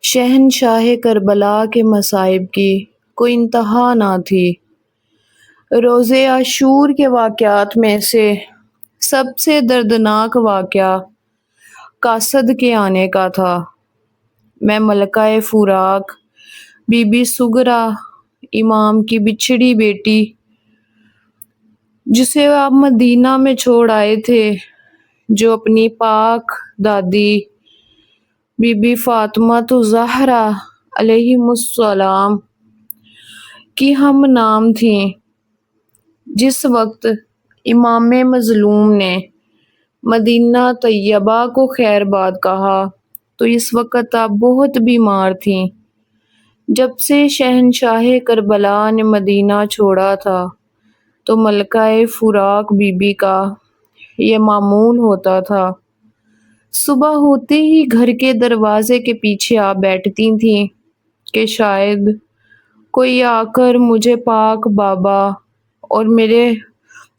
شہنشاہ کربلا کے مصائب کی کوئی انتہا نہ تھی۔ روز عاشور کے واقعات میں سے سب سے دردناک واقعہ قاصد کے آنے کا تھا۔ میں ملکہ فراق بی بی سغرا، امام کی بچھڑی بیٹی، جسے آپ مدینہ میں چھوڑ آئے تھے، جو اپنی پاک دادی بی بی فاطمہ الزہرا علیہ السلام کی ہم نام تھیں۔ جس وقت امام مظلوم نے مدینہ طیبہ کو خیر باد کہا تو اس وقت آپ بہت بیمار تھیں۔ جب سے شہنشاہ کربلا نے مدینہ چھوڑا تھا تو ملکہ فراق بی بی کا یہ معمول ہوتا تھا، صبح ہوتے ہی گھر کے دروازے کے پیچھے آ بیٹھتی تھیں کہ شاید کوئی آ کر مجھے پاک بابا اور میرے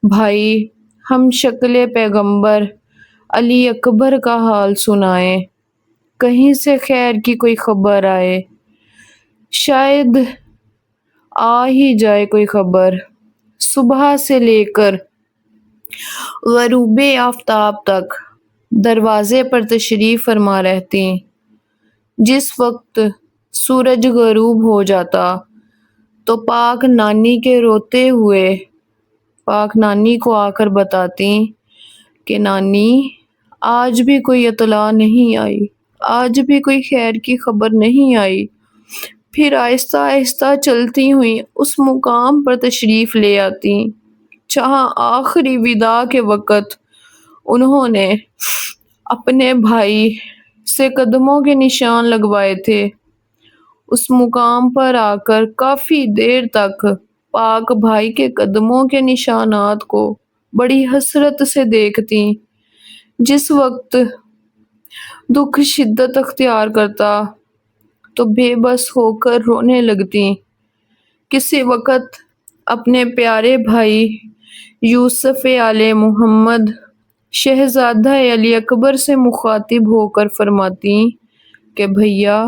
بھائی ہم شکل پیغمبر علی اکبر کا حال سنائے، کہیں سے خیر کی کوئی خبر آئے، شاید آ ہی جائے کوئی خبر۔ صبح سے لے کر غروب آفتاب تک دروازے پر تشریف فرما رہتی۔ جس وقت سورج غروب ہو جاتا تو پاک نانی کے روتے ہوئے پاک نانی کو آ کر بتاتی کہ نانی آج بھی کوئی اطلاع نہیں آئی، آج بھی کوئی خیر کی خبر نہیں آئی۔ پھر آہستہ آہستہ چلتی ہوئی اس مقام پر تشریف لے آتی جہاں آخری وداع کے وقت انہوں نے اپنے بھائی سے قدموں کے نشان لگوائے تھے۔ اس مقام پر آ کر کافی دیر تک پاک بھائی کے قدموں کے نشانات کو بڑی حسرت سے دیکھتی۔ جس وقت دکھ شدت اختیار کرتا تو بے بس ہو کر رونے لگتی۔ کسی وقت اپنے پیارے بھائی یوسف آل محمد شہزادہ علی اکبر سے مخاطب ہو کر فرماتی کہ بھیا،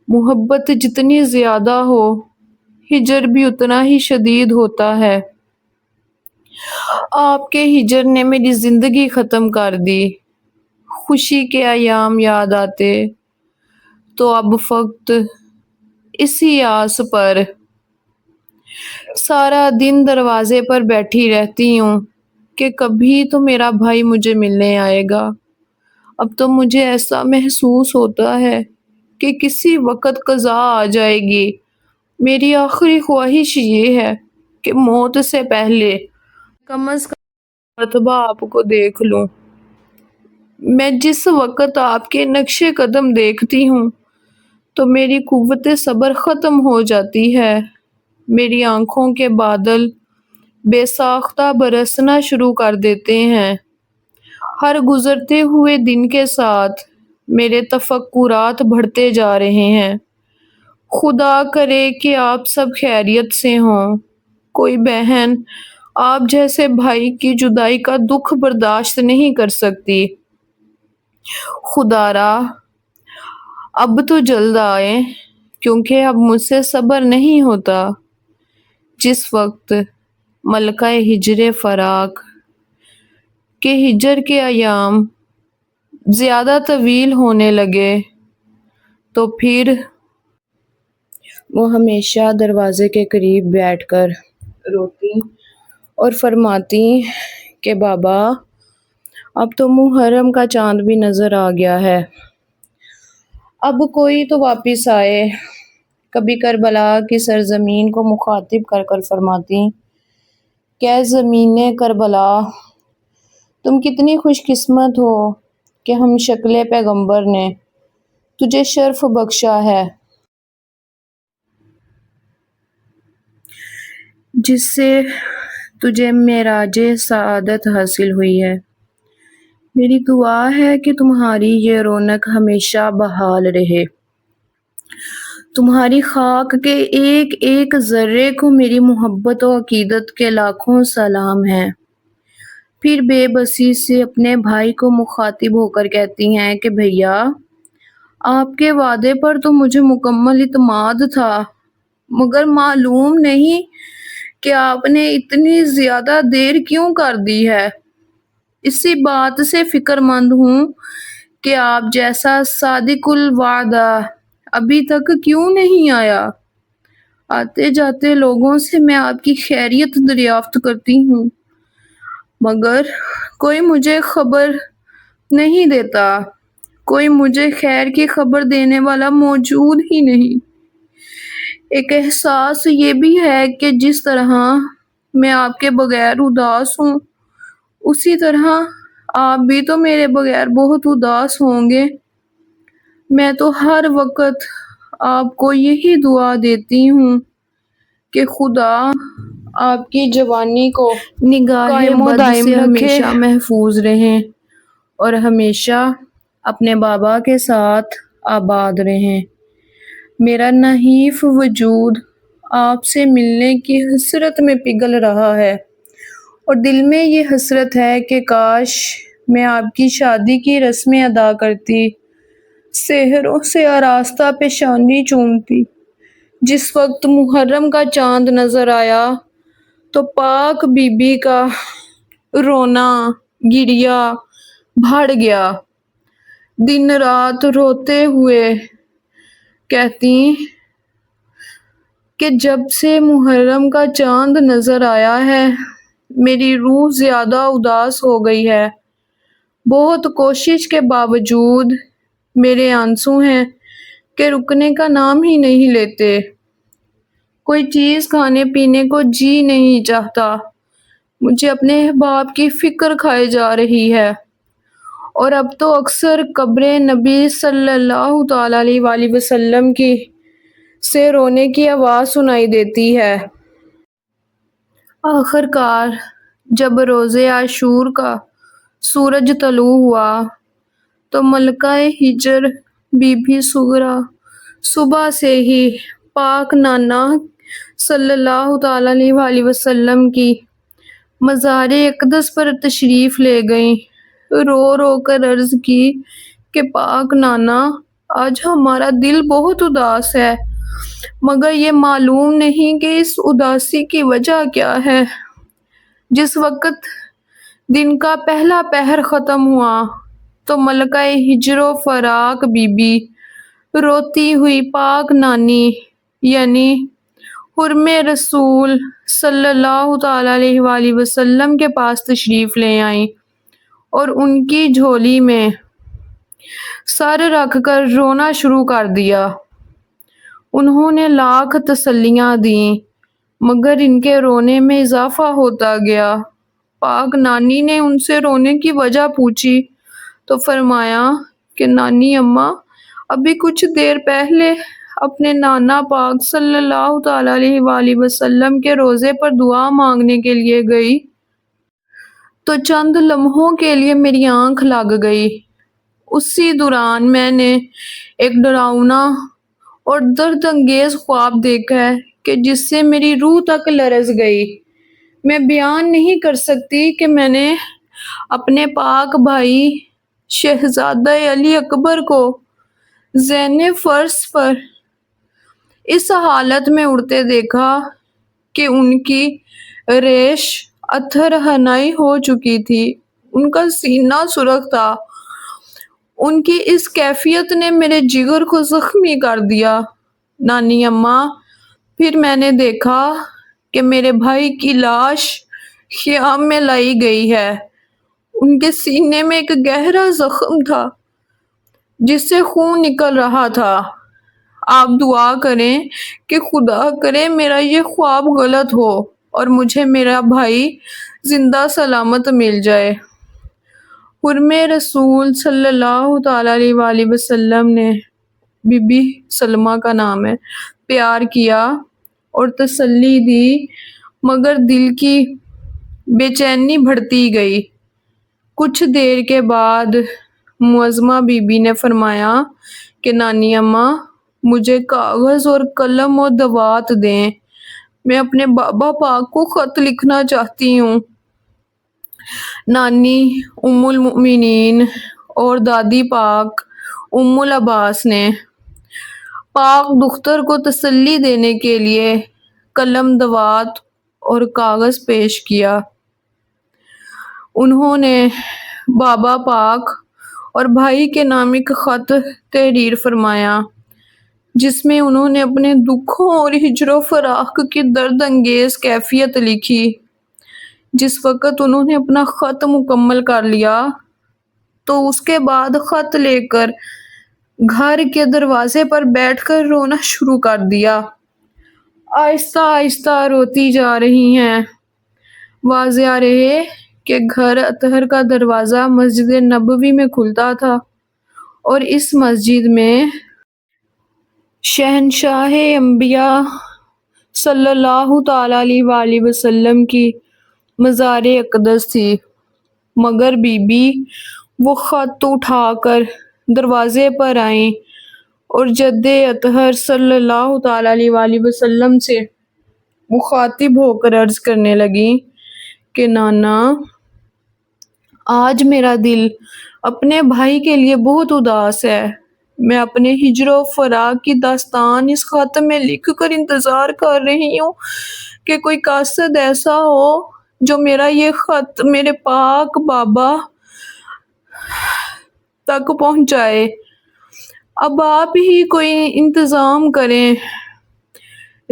محبت جتنی زیادہ ہو ہجر بھی اتنا ہی شدید ہوتا ہے۔ آپ کے ہجر نے میری زندگی ختم کر دی۔ خوشی کے ایام یاد آتے تو اب فقط اسی آس پر سارا دن دروازے پر بیٹھی رہتی ہوں کہ کبھی تو میرا بھائی مجھے ملنے آئے گا۔ اب تو مجھے ایسا محسوس ہوتا ہے کہ کسی وقت قضا آ جائے گی۔ میری آخری خواہش یہ ہے کہ موت سے پہلے کم از کم مرتبہ آپ کو دیکھ لوں۔ میں جس وقت آپ کے نقش قدم دیکھتی ہوں تو میری قوت صبر ختم ہو جاتی ہے، میری آنکھوں کے بادل بے ساختہ برسنا شروع کر دیتے ہیں۔ ہر گزرتے ہوئے دن کے ساتھ میرے تفکرات بڑھتے جا رہے ہیں۔ خدا کرے کہ آپ سب خیریت سے ہوں۔ کوئی بہن آپ جیسے بھائی کی جدائی کا دکھ برداشت نہیں کر سکتی۔ خدا را اب تو جلد آئے کیونکہ اب مجھ سے صبر نہیں ہوتا۔ جس وقت ملکہ ہجر فراق کے ہجر کے ایام زیادہ طویل ہونے لگے تو پھر وہ ہمیشہ دروازے کے قریب بیٹھ کر روتی اور فرماتی کہ بابا، اب تو محرم کا چاند بھی نظر آ گیا ہے، اب کوئی تو واپس آئے۔ کبھی کربلا کی سرزمین کو مخاطب کر کر فرماتی کہ اے زمین کربلا، تم کتنی خوش قسمت ہو کہ ہم شکل پیغمبر نے تجھے شرف بخشا ہے، جس سے تجھے معراج سعادت حاصل ہوئی ہے۔ میری دعا ہے کہ تمہاری یہ رونق ہمیشہ بحال رہے۔ تمہاری خاک کے ایک ایک ذرے کو میری محبت و عقیدت کے لاکھوں سلام ہیں۔ پھر بے بسی سے اپنے بھائی کو مخاطب ہو کر کہتی ہیں کہ بھیا، آپ کے وعدے پر تو مجھے مکمل اعتماد تھا، مگر معلوم نہیں کہ آپ نے اتنی زیادہ دیر کیوں کر دی ہے۔ اسی بات سے فکر مند ہوں کہ آپ جیسا صادق الوعدہ ابھی تک کیوں نہیں آیا۔ آتے جاتے لوگوں سے میں آپ کی خیریت دریافت کرتی ہوں، مگر کوئی مجھے خبر نہیں دیتا، کوئی مجھے خیر کی خبر دینے والا موجود ہی نہیں۔ ایک احساس یہ بھی ہے کہ جس طرح میں آپ کے بغیر اداس ہوں، اسی طرح آپ بھی تو میرے بغیر بہت اداس ہوں گے۔ میں تو ہر وقت آپ کو یہی دعا دیتی ہوں کہ خدا آپ کی جوانی کو نگاہ قائم و بد دائم سے رکھے۔ ہمیشہ محفوظ رہیں اور ہمیشہ اپنے بابا کے ساتھ آباد رہیں۔ میرا نحیف وجود آپ سے ملنے کی حسرت میں پگھل رہا ہے، اور دل میں یہ حسرت ہے کہ کاش میں آپ کی شادی کی رسمیں ادا کرتی، سحروں سے آراستہ پیشانی چومتی۔ جس وقت محرم کا چاند نظر آیا تو پاک بی بی کا رونا گریا بڑھ گیا۔ دن رات روتے ہوئے کہتی کہ جب سے محرم کا چاند نظر آیا ہے میری روح زیادہ اداس ہو گئی ہے۔ بہت کوشش کے باوجود میرے آنسو ہیں کہ رکنے کا نام ہی نہیں لیتے۔ کوئی چیز کھانے پینے کو جی نہیں چاہتا۔ مجھے اپنے احباب کی فکر کھائے جا رہی ہے، اور اب تو اکثر قبر نبی صلی اللہ تعالی علیہ وآلہ وسلم کی سے رونے کی آواز سنائی دیتی ہے۔ آخر کار جب روز عاشور کا سورج طلوع ہوا تو ملکہ ہجر بی بی سغرا صبح سے ہی پاک نانا صلی اللہ تعالی علیہ وآلہ وسلم کی مزار اقدس پر تشریف لے گئیں۔ رو رو کر عرض کی کہ پاک نانا، آج ہمارا دل بہت اداس ہے، مگر یہ معلوم نہیں کہ اس اداسی کی وجہ کیا ہے۔ جس وقت دن کا پہلا پہر ختم ہوا تو ملکہ ہجر و فراق بی بی روتی ہوئی پاک نانی یعنی حرم رسول صلی اللہ تعالی علیہ وآلہ وسلم کے پاس تشریف لے آئیں اور ان کی جھولی میں سر رکھ کر رونا شروع کر دیا۔ انہوں نے لاکھ تسلیاں دیں، مگر ان کے رونے میں اضافہ ہوتا گیا۔ پاک نانی نے ان سے رونے کی وجہ پوچھی تو فرمایا کہ نانی اماں ابھی کچھ دیر پہلے اپنے نانا پاک صلی اللہ تعالی علیہ وآلہ وسلم کے روضے پر دعا مانگنے کے لیے گئی تو چند لمحوں کے لیے میری آنکھ لگ گئی۔ اسی دوران میں نے ایک ڈراؤنا اور درد انگیز خواب دیکھا ہے کہ جس سے میری روح تک لرز گئی۔ میں بیان نہیں کر سکتی کہ میں نے اپنے پاک بھائی شہزادہ علی اکبر کو زین فرش پر اس حالت میں اڑتے دیکھا کہ ان کی ریش اتھر ہنائی ہو چکی تھی، ان کا سینہ سرخ تھا۔ ان کی اس کیفیت نے میرے جگر کو زخمی کر دیا۔ نانی اماں، پھر میں نے دیکھا کہ میرے بھائی کی لاش خیام میں لائی گئی ہے۔ ان کے سینے میں ایک گہرا زخم تھا جس سے خون نکل رہا تھا۔ آپ دعا کریں کہ خدا کرے میرا یہ خواب غلط ہو اور مجھے میرا بھائی زندہ سلامت مل جائے۔ حرم رسول صلی اللہ تعالی علیہ وآلہ وسلم نے بی بی سلمہ کا نام ہے پیار کیا اور تسلی دی، مگر دل کی بے چینی بڑھتی گئی۔ کچھ دیر کے بعد معظمہ بی بی نے فرمایا کہ نانی اماں مجھے کاغذ اور قلم اور دوات دیں، میں اپنے بابا پاک کو خط لکھنا چاہتی ہوں۔ نانی ام المؤمنین اور دادی پاک ام العباس نے پاک دختر کو تسلی دینے کے لیے قلم دوات اور کاغذ پیش کیا۔ انہوں نے بابا پاک اور بھائی کے نام ایک خط تحریر فرمایا جس میں انہوں نے اپنے دکھوں اور ہجر و فراق کی درد انگیز کیفیت لکھی۔ جس وقت انہوں نے اپنا خط مکمل کر لیا تو اس کے بعد خط لے کر گھر کے دروازے پر بیٹھ کر رونا شروع کر دیا۔ آہستہ آہستہ روتی جا رہی ہیں۔ واضح رہے کہ گھر اطہر کا دروازہ مسجد نبوی میں کھلتا تھا اور اس مسجد میں شہنشاہ انبیاء صلی اللہ تعالی علیہ وآلہ وسلم کی مزار اقدس تھی، مگر بی بی وہ خط اٹھا کر دروازے پر آئیں اور جد اطہر صلی اللہ تعالی علیہ وآلہ وسلم سے مخاطب ہو کر عرض کرنے لگیں کہ نانا، آج میرا دل اپنے بھائی کے لیے بہت اداس ہے۔ میں اپنے ہجر و فراق کی داستان اس خط میں لکھ کر انتظار کر رہی ہوں کہ کوئی قاصد ایسا ہو جو میرا یہ خط میرے پاک بابا تک پہنچائے۔ اب آپ ہی کوئی انتظام کریں۔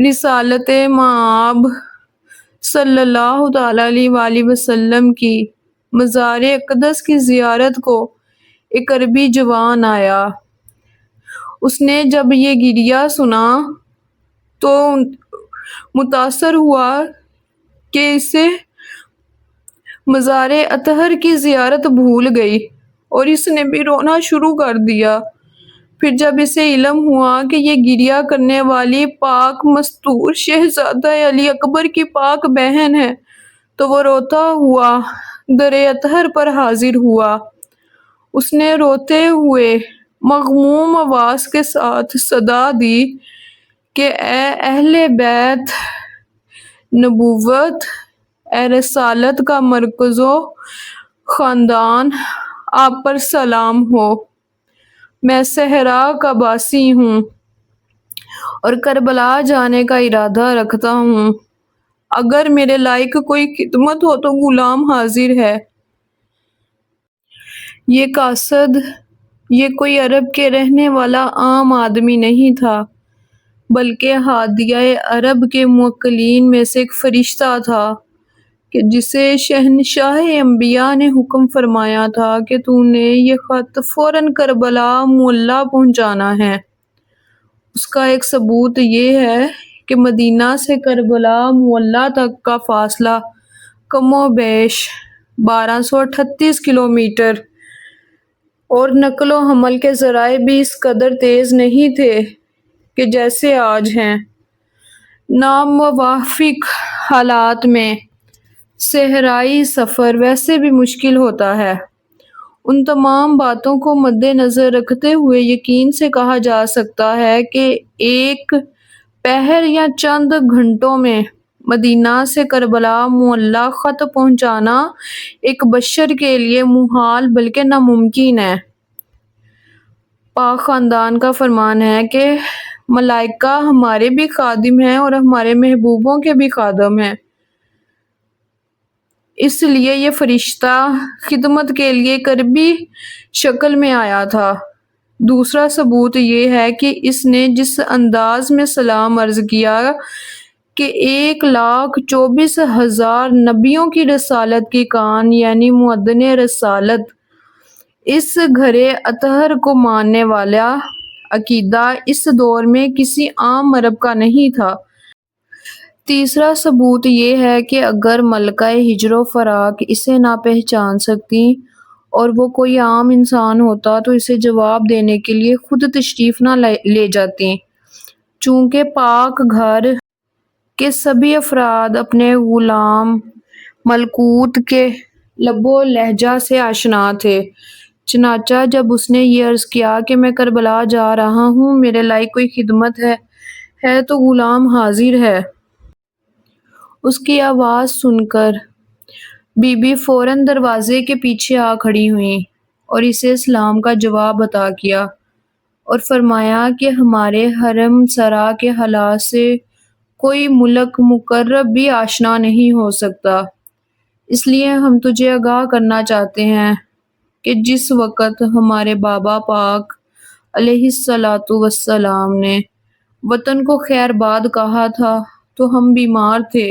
رسالت مآب صلی اللہ تعالی علیہ وآلہ وسلم کی مزار اقدس کی زیارت کو ایک عربی جوان آیا۔ اس نے جب یہ گریہ سنا تو متاثر ہوا کہ اسے مزار اطہر کی زیارت بھول گئی اور اس نے بھی رونا شروع کر دیا۔ پھر جب اسے علم ہوا کہ یہ گریہ کرنے والی پاک مستور شہزادہ علی اکبر کی پاک بہن ہے تو وہ روتا ہوا در اطہر پر حاضر ہوا۔ اس نے روتے ہوئے مغموم آواز کے ساتھ صدا دی کہ اے اہل بیت نبوت، اے رسالت کا مرکز و خاندان، آپ پر سلام ہو۔ میں صحرا کا باسی ہوں اور کربلا جانے کا ارادہ رکھتا ہوں۔ اگر میرے لائق کوئی خدمت ہو تو غلام حاضر ہے۔ یہ قاصد یہ کوئی عرب کے رہنے والا عام آدمی نہیں تھا بلکہ ہادیہ عرب کے موکلین میں سے ایک فرشتہ تھا کہ جسے شہنشاہ انبیاء نے حکم فرمایا تھا کہ تو نے یہ خط فوراً کربلا معلیٰ پہنچانا ہے۔ اس کا ایک ثبوت یہ ہے کہ مدینہ سے کربلا معلیٰ تک کا فاصلہ کم و بیش 1238 کلومیٹر اور نقل و حمل کے ذرائع بھی اس قدر تیز نہیں تھے کہ جیسے آج ہیں۔ ناموافق حالات میں صحرائی سفر ویسے بھی مشکل ہوتا ہے۔ ان تمام باتوں کو مد نظر رکھتے ہوئے یقین سے کہا جا سکتا ہے کہ ایک پہر یا چند گھنٹوں میں مدینہ سے کربلا معلیٰ خط پہنچانا ایک بشر کے لیے محال بلکہ ناممکن ہے۔ پاک خاندان کا فرمان ہے کہ ملائکہ ہمارے بھی خادم ہیں اور ہمارے محبوبوں کے بھی خادم ہیں، اس لیے یہ فرشتہ خدمت کے لیے ایک عربی شکل میں آیا تھا۔ دوسرا ثبوت یہ ہے کہ اس نے جس انداز میں سلام عرض کیا کہ 1,24,000 نبیوں کی رسالت کی کان یعنی مؤذن رسالت، اس گھر اطہر کو ماننے والا عقیدہ اس دور میں کسی عام عرب کا نہیں تھا۔ تیسرا ثبوت یہ ہے کہ اگر ملکہ ہجر و فراق اسے نہ پہچان سکتی اور وہ کوئی عام انسان ہوتا تو اسے جواب دینے کے لیے خود تشریف نہ لے جاتی۔ چونکہ پاک گھر کے سبھی افراد اپنے غلام ملکوت کے لب و لہجہ سے آشنا تھے، چنانچہ جب اس نے یہ عرض کیا کہ میں کربلا جا رہا ہوں، میرے لائق کوئی خدمت ہے تو غلام حاضر ہے، اس کی آواز سن کر بی بی فوراً دروازے کے پیچھے آ کھڑی ہوئیں اور اسے سلام کا جواب عطا کیا۔ اور فرمایا کہ ہمارے حرم سرا کے حالات سے کوئی ملک مقرب بھی آشنا نہیں ہو سکتا، اس لیے ہم تجھے آگاہ کرنا چاہتے ہیں کہ جس وقت ہمارے بابا پاک علیہ الصلاۃ والسلام نے وطن کو خیر باد کہا تھا تو ہم بیمار تھے،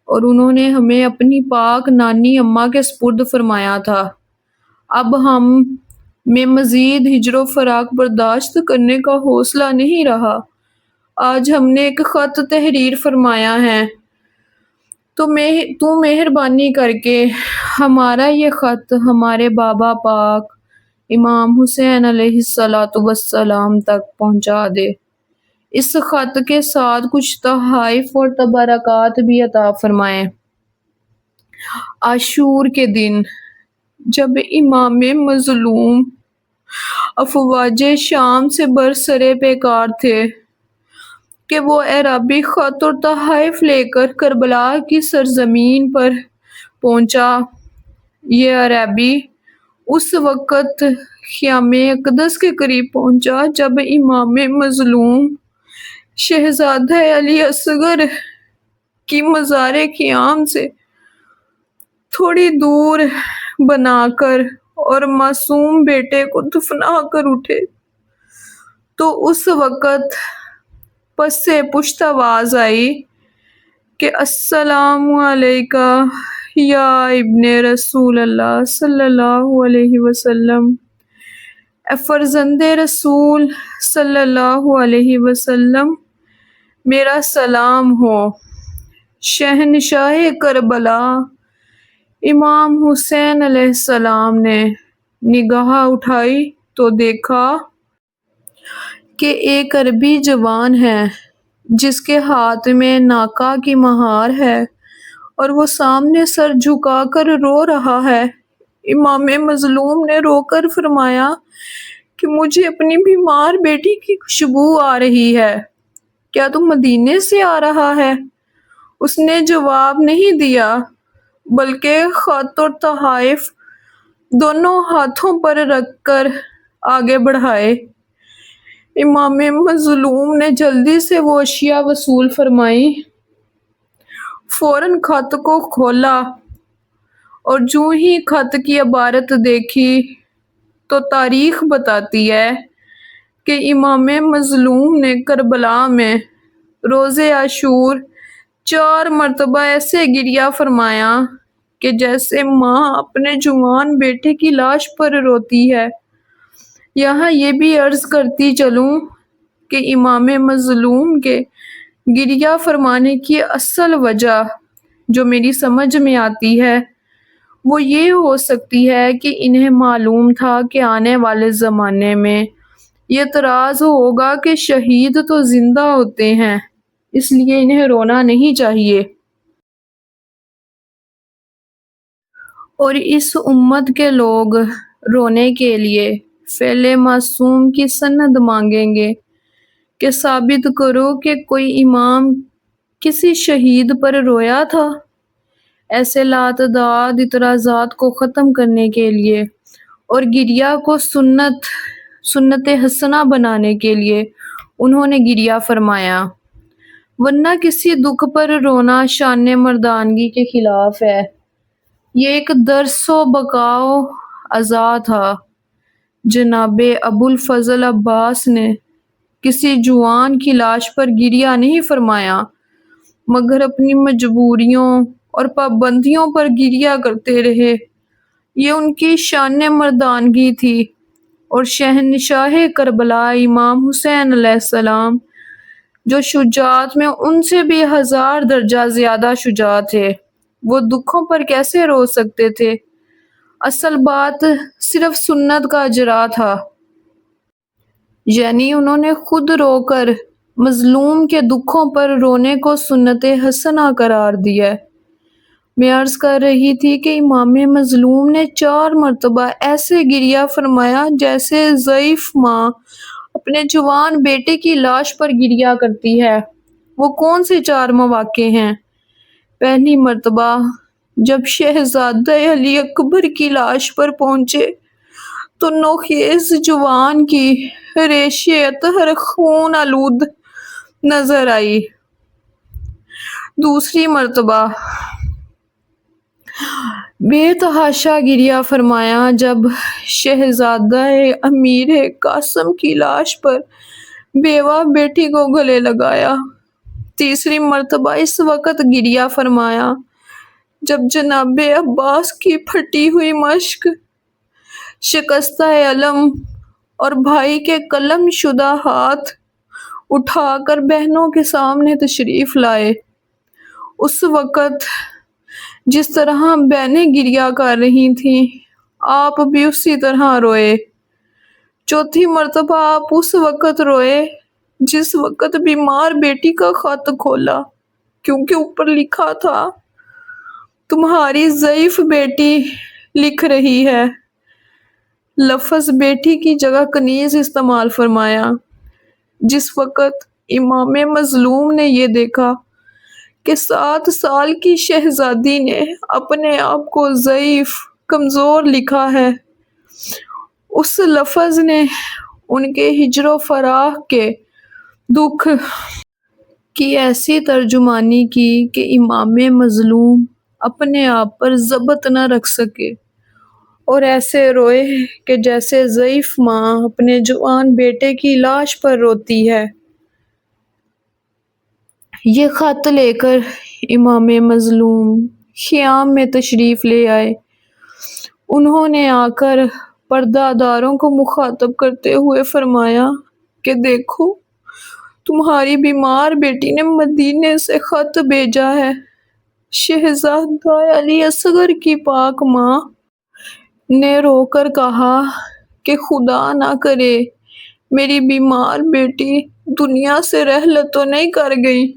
اور انہوں نے ہمیں اپنی پاک نانی اماں کے سپرد فرمایا تھا۔ اب ہم میں مزید ہجر و فراق برداشت کرنے کا حوصلہ نہیں رہا۔ آج ہم نے ایک خط تحریر فرمایا ہے، تو مہربانی کر کے ہمارا یہ خط ہمارے بابا پاک امام حسین علیہ الصلاۃ والسلام تک پہنچا دے۔ اس خط کے ساتھ کچھ تحائف اور تبرکات بھی عطا فرمائے۔ عاشور کے دن جب امام مظلوم افواج شام سے برسرے پیکار تھے کہ وہ عربی خط اور تحائف لے کر کربلا کی سرزمین پر پہنچا، یہ عربی اس وقت خیام اقدس کے قریب پہنچا جب امام مظلوم شہزادہ علی اصغر کی مزار قیام سے تھوڑی دور بنا کر اور معصوم بیٹے کو دفنا کر اٹھے تو اس وقت پس سے پشت آواز آئی کہ السلام علیکہ یا ابن رسول اللہ صلی اللہ علیہ وسلم، اے فرزند رسول صلی اللہ علیہ وسلم، میرا سلام ہو۔ شہنشاہ کربلا امام حسین علیہ السلام نے نگاہ اٹھائی تو دیکھا کہ ایک عربی جوان ہے جس کے ہاتھ میں ناکہ کی مہار ہے اور وہ سامنے سر جھکا کر رو رہا ہے۔ امام مظلوم نے رو کر فرمایا کہ مجھے اپنی بیمار بیٹی کی خوشبو آ رہی ہے، کیا تم مدینے سے آ رہا ہے؟ اس نے جواب نہیں دیا بلکہ خط اور تحائف دونوں ہاتھوں پر رکھ کر آگے بڑھائے۔ امام مظلوم نے جلدی سے وہ اشیاء وصول فرمائی، فوراً خط کو کھولا اور جو ہی خط کی عبارت دیکھی تو تاریخ بتاتی ہے کہ امام مظلوم نے کربلا میں روز عاشور 4 مرتبہ ایسے گریہ فرمایا کہ جیسے ماں اپنے جوان بیٹے کی لاش پر روتی ہے۔ یہاں یہ بھی عرض کرتی چلوں کہ امام مظلوم کے گریہ فرمانے کی اصل وجہ جو میری سمجھ میں آتی ہے وہ یہ ہو سکتی ہے کہ انہیں معلوم تھا کہ آنے والے زمانے میں یہ اعتراض ہوگا کہ شہید تو زندہ ہوتے ہیں، اس لیے انہیں رونا نہیں چاہیے، اور اس امت کے لوگ رونے کے لیے فعل معصوم کی سند مانگیں گے کہ ثابت کرو کہ کوئی امام کسی شہید پر رویا تھا۔ ایسے لاتعداد اعتراضات کو ختم کرنے کے لیے اور گریہ کو سنت حسنہ بنانے کے لیے انہوں نے گریہ فرمایا، ورنہ کسی دکھ پر رونا شان مردانگی کے خلاف ہے۔ یہ ایک درس و بقاء عزا تھا۔ جناب ابو الفضل عباس نے کسی جوان کی لاش پر گریہ نہیں فرمایا مگر اپنی مجبوریوں اور پابندیوں پر گریہ کرتے رہے، یہ ان کی شان مردانگی تھی۔ اور شہنشاہ کربلا امام حسین علیہ السلام جو شجاعت میں ان سے بھی 1000 درجہ زیادہ شجاع تھے، وہ دکھوں پر کیسے رو سکتے تھے؟ اصل بات صرف سنت کا اجرا تھا، یعنی انہوں نے خود رو کر مظلوم کے دکھوں پر رونے کو سنت حسنہ قرار دیا۔ میں عرض کر رہی تھی کہ امام مظلوم نے 4 مرتبہ ایسے گریہ فرمایا جیسے ضعیف ماں اپنے جوان بیٹے کی لاش پر گریہ کرتی ہے۔ وہ کون سے 4 مواقع ہیں؟ پہلی مرتبہ جب شہزادہ علی اکبر کی لاش پر پہنچے تو نوخیز جوان کی ریشے اطہر خون آلود نظر آئی۔ دوسری مرتبہ بے تحاشا گریہ فرمایا جب شہزادہ امیر قاسم کی لاش پر بیوہ بیٹی کو گلے لگایا۔ تیسری مرتبہ اس وقت گریہ فرمایا جب جناب عباس کی پھٹی ہوئی مشق، شکستہ علم اور بھائی کے قلم شدہ ہاتھ اٹھا کر بہنوں کے سامنے تشریف لائے۔ اس وقت جس طرح بہنیں گریہ کر رہی تھیں آپ بھی اسی طرح روئے۔ چوتھی مرتبہ آپ اس وقت روئے جس وقت بیمار بیٹی کا خط کھولا، کیونکہ اوپر لکھا تھا تمہاری ضعیف بیٹی لکھ رہی ہے۔ لفظ بیٹی کی جگہ کنیز استعمال فرمایا۔ جس وقت امام مظلوم نے یہ دیکھا کہ 7 سال کی شہزادی نے اپنے آپ کو ضعیف، کمزور لکھا ہے، اس لفظ نے ان کے ہجر و فراق کے دکھ کی ایسی ترجمانی کی کہ امام مظلوم اپنے آپ پر ضبط نہ رکھ سکے اور ایسے روئے کہ جیسے ضعیف ماں اپنے جوان بیٹے کی لاش پر روتی ہے۔ یہ خط لے کر امام مظلوم خیام میں تشریف لے آئے۔ انہوں نے آ کر پردہ داروں کو مخاطب کرتے ہوئے فرمایا کہ دیکھو تمہاری بیمار بیٹی نے مدینے سے خط بھیجا ہے۔ شہزادہ علی اصغر کی پاک ماں نے رو کر کہا کہ خدا نہ کرے میری بیمار بیٹی دنیا سے رحلت تو نہیں کر گئی۔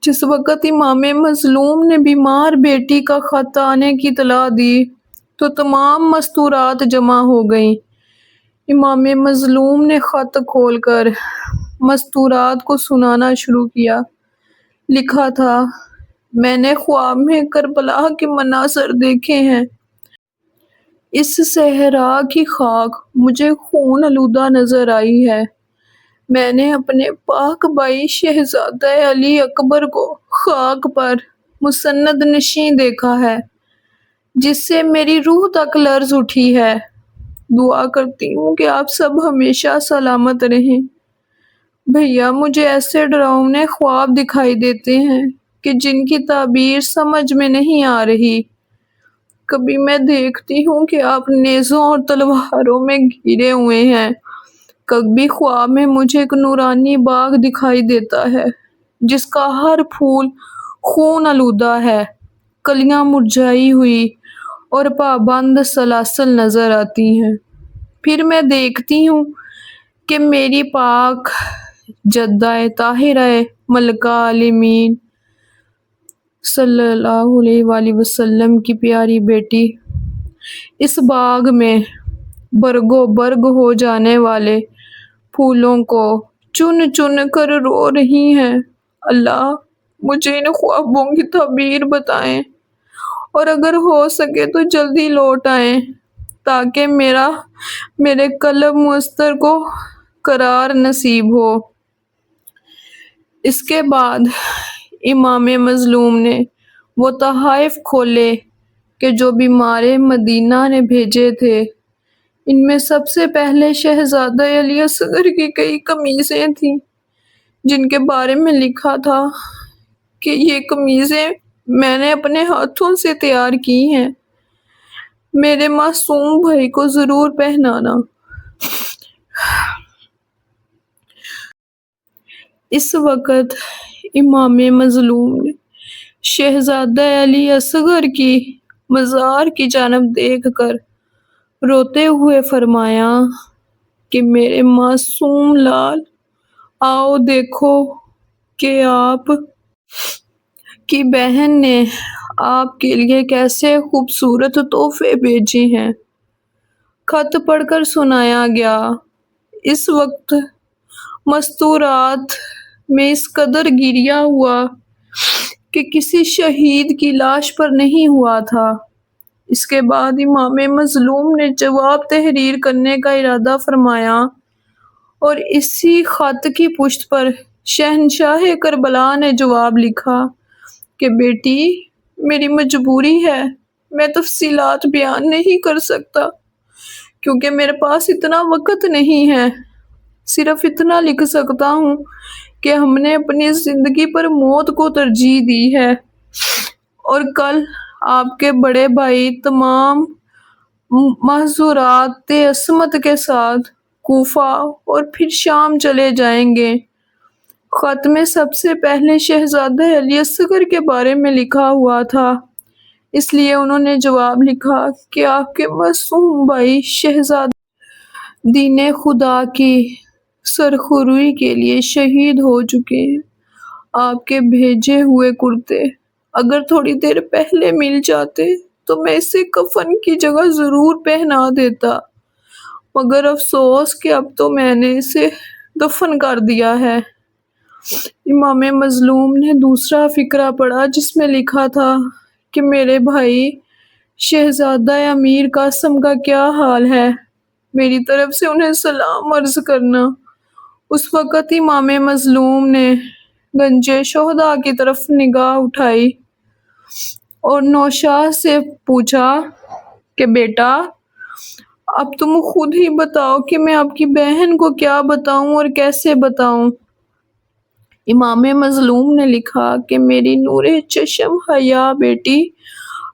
جس وقت امام مظلوم نے بیمار بیٹی کا خط آنے کی اطلاع دی تو تمام مستورات جمع ہو گئیں۔ امام مظلوم نے خط کھول کر مستورات کو سنانا شروع کیا۔ لکھا تھا میں نے خواب میں کربلا کے مناظر دیکھے ہیں۔ اس صحرا کی خاک مجھے خون آلودہ نظر آئی ہے۔ میں نے اپنے پاک بھائی شہزادہ علی اکبر کو خاک پر مسند نشین دیکھا ہے، جس سے میری روح تک لرز اٹھی ہے۔ دعا کرتی ہوں کہ آپ سب ہمیشہ سلامت رہیں۔ بھیا مجھے ایسے ڈراؤنے خواب دکھائی دیتے ہیں کہ جن کی تعبیر سمجھ میں نہیں آ رہی۔ کبھی میں دیکھتی ہوں کہ آپ نیزوں اور تلواروں میں گھرے ہوئے ہیں، کبھی خواب میں مجھے ایک نورانی باغ دکھائی دیتا ہے جس کا ہر پھول خون آلودہ ہے، کلیاں مرجھائی ہوئی اور پابند سلاسل نظر آتی ہیں۔ پھر میں دیکھتی ہوں کہ میری پاک جدہ طاہرہ ملکہ عالمین صلی اللہ علیہ وآلہ وسلم کی پیاری بیٹی اس باغ میں برگو برگ ہو جانے والے پھولوں کو چن چن کر رو رہی ہیں۔ اللہ مجھے ان خوابوں کی تعبیر بتائیں اور اگر ہو سکے تو جلدی لوٹ آئیں تاکہ میرے قلب مضطر کو قرار نصیب ہو۔ اس کے بعد امام مظلوم نے وہ تحائف کھولے کہ جو بیمار مدینہ نے بھیجے تھے۔ ان میں سب سے پہلے شہزادہ علی اصغر کی کئی قمیصیں تھیں جن کے بارے میں لکھا تھا کہ یہ قمیصیں میں نے اپنے ہاتھوں سے تیار کی ہیں، میرے معصوم بھائی کو ضرور پہنانا۔ اس وقت امام مظلوم نے شہزادہ علی اصغر کی مزار کی جانب دیکھ کر روتے ہوئے فرمایا کہ میرے معصوم لال، آؤ دیکھو کہ آپ کی بہن نے آپ کے لیے کیسے خوبصورت تحفے بھیجے ہیں۔ خط پڑھ کر سنایا گیا۔ اس وقت مستورات میں اس قدر گریہ ہوا کہ کسی شہید کی لاش پر نہیں ہوا تھا۔ اس کے بعد امام مظلوم نے جواب تحریر کرنے کا ارادہ فرمایا اور اسی خط کی پشت پر شہنشاہ کربلا نے جواب لکھا کہ بیٹی میری مجبوری ہے، میں تفصیلات بیان نہیں کر سکتا کیونکہ میرے پاس اتنا وقت نہیں ہے، صرف اتنا لکھ سکتا ہوں کہ ہم نے اپنی زندگی پر موت کو ترجیح دی ہے اور کل آپ کے بڑے بھائی تمام محظورات عصمت کے ساتھ کوفہ اور پھر شام چلے جائیں گے۔ خط میں سب سے پہلے شہزادہ علی اصغر کے بارے میں لکھا ہوا تھا، اس لیے انہوں نے جواب لکھا کہ آپ کے معصوم بھائی شہزادہ دین خدا کی سرخروئی کے لیے شہید ہو چکے ہیں۔ آپ کے بھیجے ہوئے کرتے اگر تھوڑی دیر پہلے مل جاتے تو میں اسے کفن کی جگہ ضرور پہنا دیتا، مگر افسوس کہ اب تو میں نے اسے دفن کر دیا ہے۔ امام مظلوم نے دوسرا فقرہ پڑھا جس میں لکھا تھا کہ میرے بھائی شہزادہ امیر قاسم کا کیا حال ہے، میری طرف سے انہیں سلام عرض کرنا۔ اس وقت امام مظلوم نے گنج شہداء کی طرف نگاہ اٹھائی اور نوشاہ سے پوچھا کہ بیٹا اب تم خود ہی بتاؤ کہ میں آپ کی بہن کو کیا بتاؤں اور کیسے بتاؤں۔ امام مظلوم نے لکھا کہ میری نور چشم حیا بیٹی،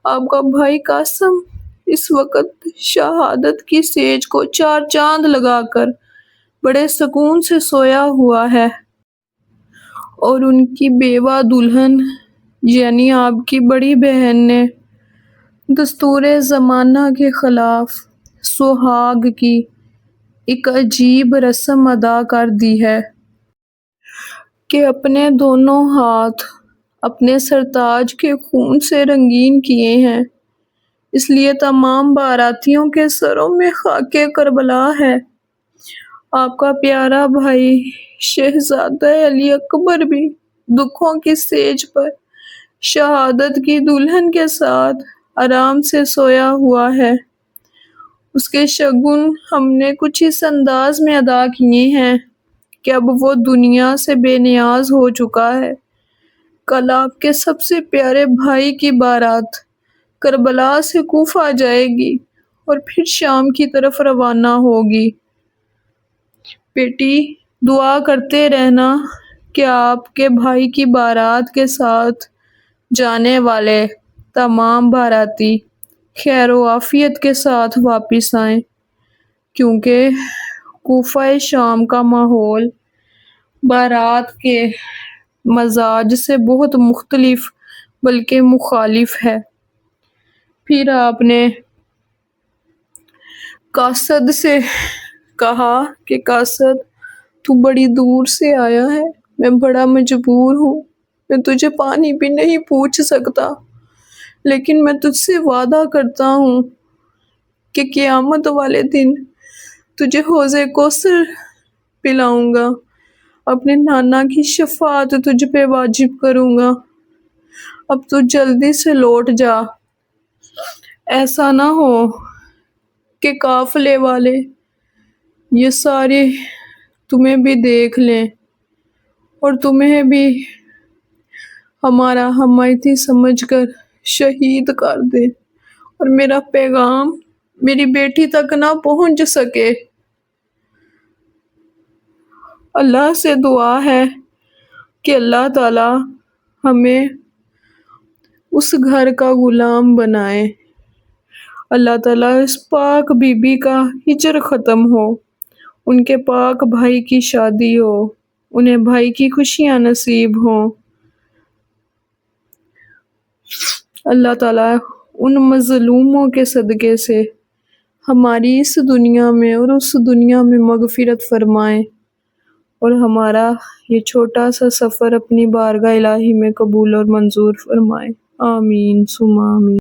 آپ کا بھائی قاسم اس وقت شہادت کی سیج کو 4 چاند لگا کر بڑے سکون سے سویا ہوا ہے اور ان کی بیوہ دلہن یعنی آپ کی بڑی بہن نے دستور زمانہ کے خلاف سہاگ کی ایک عجیب رسم ادا کر دی ہے کہ اپنے دونوں ہاتھ اپنے سرتاج کے خون سے رنگین کیے ہیں، اس لیے تمام باراتیوں کے سروں میں خاک کربلا ہے۔ آپ کا پیارا بھائی شہزادہ علی اکبر بھی دکھوں کی سیج پر شہادت کی دلہن کے ساتھ آرام سے سویا ہوا ہے۔ اس کے شگن ہم نے کچھ اس انداز میں ادا کیے ہیں کہ اب وہ دنیا سے بے نیاز ہو چکا ہے۔ کل آپ کے سب سے پیارے بھائی کی بارات کربلا سے کوفہ جائے گی اور پھر شام کی طرف روانہ ہوگی۔ بیٹی دعا کرتے رہنا کہ آپ کے بھائی کی بارات کے ساتھ جانے والے تمام باراتی خیر و عافیت کے ساتھ واپس آئیں، کیونکہ کوفہ شام کا ماحول بارات کے مزاج سے بہت مختلف بلکہ مخالف ہے۔ پھر آپ نے قاصد سے کہا کہ قاصد تو بڑی دور سے آیا ہے، میں بڑا مجبور ہوں، میں تجھے پانی بھی نہیں پوچھ سکتا، لیکن میں تجھ سے وعدہ کرتا ہوں کہ قیامت والے دن تجھے حوض کوثر پلاؤں گا، اپنے نانا کی شفاعت تجھ پہ واجب کروں گا۔ اب تو جلدی سے لوٹ جا، ایسا نہ ہو کہ قافلے والے یہ سارے تمہیں بھی دیکھ لیں اور تمہیں بھی ہمارا حمایتی سمجھ کر شہید کر دے اور میرا پیغام میری بیٹی تک نہ پہنچ سکے۔ اللہ سے دعا ہے کہ اللہ تعالی ہمیں اس گھر کا غلام بنائے، اللہ تعالیٰ اس پاک بی بی کا ہجر ختم ہو، ان کے پاک بھائی کی شادی ہو، انہیں بھائی کی خوشیاں نصیب ہوں۔ اللہ تعالیٰ ان مظلوموں کے صدقے سے ہماری اس دنیا میں اور اس دنیا میں مغفرت فرمائے اور ہمارا یہ چھوٹا سا سفر اپنی بارگاہ الہی میں قبول اور منظور فرمائے۔ آمین ثم آمین۔